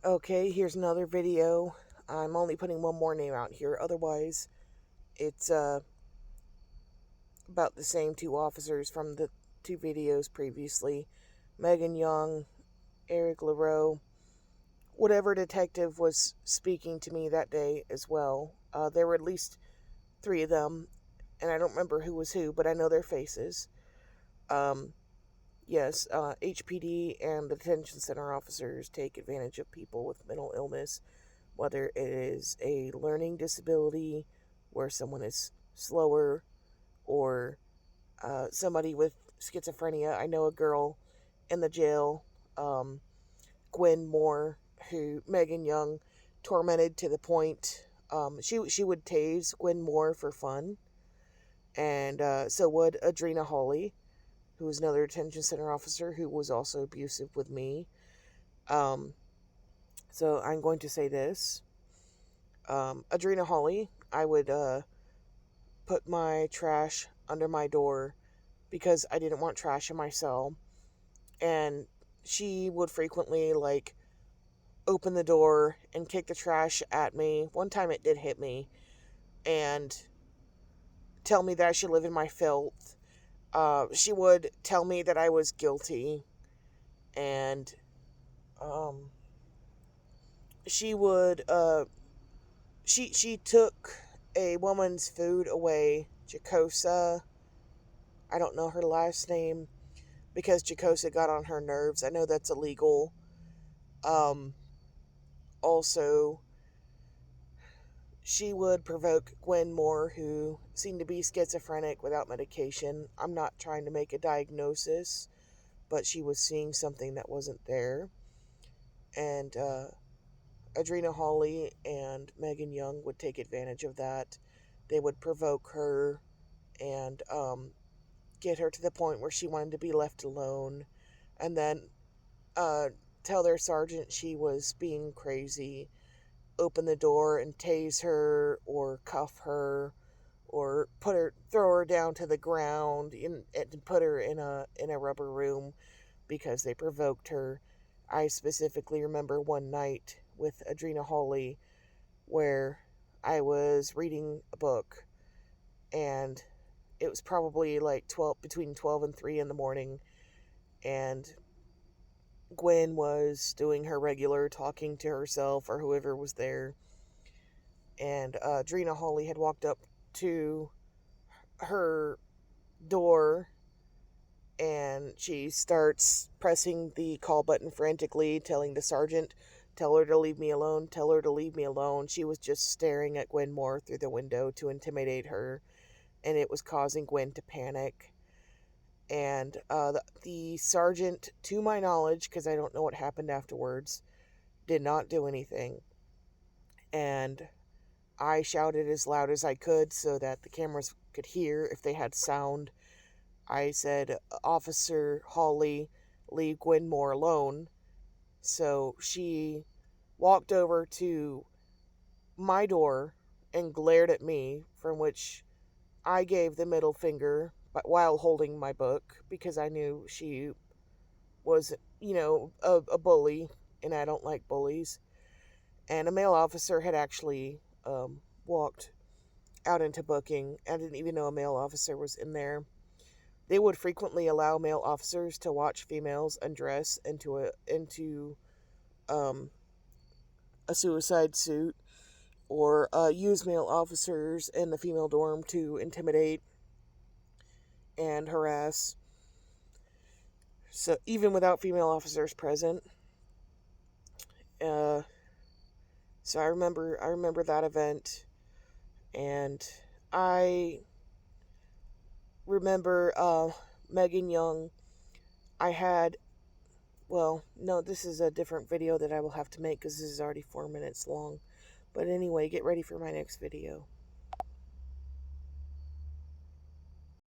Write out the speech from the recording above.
Okay, here's another video. I'm only putting one more name out here. Otherwise, it's about the same two officers from the two videos previously. Megan Young, Eric LaRoe, whatever detective was speaking to me that day as well. There were at least three of them, and I don't remember who was who, but I know their faces. Um, yes, HPD and the detention center officers take advantage of people with mental illness, whether it is a learning disability where someone is slower, or somebody with schizophrenia. I know a girl in the jail, um, Gwen Moore, who Megan Young tormented to the point she would tase Gwen Moore for fun, and so would Adrena Hawley, who was another detention center officer who was also abusive with me. Um, so I'm going to say this. Adrena Hawley, I would put my trash under my door because I didn't want trash in my cell. And she would frequently, like, open the door and kick the trash at me. One time it did hit me and tell me that I should live in my filth. She would tell me that I was guilty, and um, she would she took a woman's food away, Jacosa. I don't know her last name because Jacosa got on her nerves. I know that's illegal. Um, Also, she would provoke Gwen Moore, who seemed to be schizophrenic without medication. I'm not trying to make a diagnosis, but she was seeing something that wasn't there. And Adrena Hawley and Megan Young would take advantage of that. They would provoke her and get her to the point where she wanted to be left alone, and then uh, tell their sergeant she was being crazy, open the door and tase her or cuff her or throw her down to the ground and put her in a rubber room because they provoked her. I specifically remember one night with Adrena Hawley where I was reading a book, and it was probably like 12, between 12 and 3 in the morning, and Gwen was doing her regular talking to herself or whoever was there, and Adrena Hawley had walked up to her door, and she starts pressing the call button frantically, telling the sergeant, "Tell her to leave me alone, tell her to leave me alone." She was just staring at Gwen Moore through the window to intimidate her, and it was causing Gwen to panic. And the sergeant, to my knowledge, because I don't know what happened afterwards, did not do anything. And I shouted as loud as I could so that the cameras could hear if they had sound. I said, "Officer Hawley, leave Gwen Moore alone." So she walked over to my door and glared at me, from which I gave the middle finger but while holding my book because I knew she was, a bully, and I don't like bullies. And a male officer had actually walked out into booking. I didn't even know a male officer was in there. They would frequently allow male officers to watch females undress into um, a suicide suit, or use male officers in the female dorm to intimidate and harass. So even without female officers present, uh, so I remember that event, and I remember Megan Young. I had Well, no, this is a different video that I will have to make because this is already 4 minutes long. But anyway, get ready for my next video.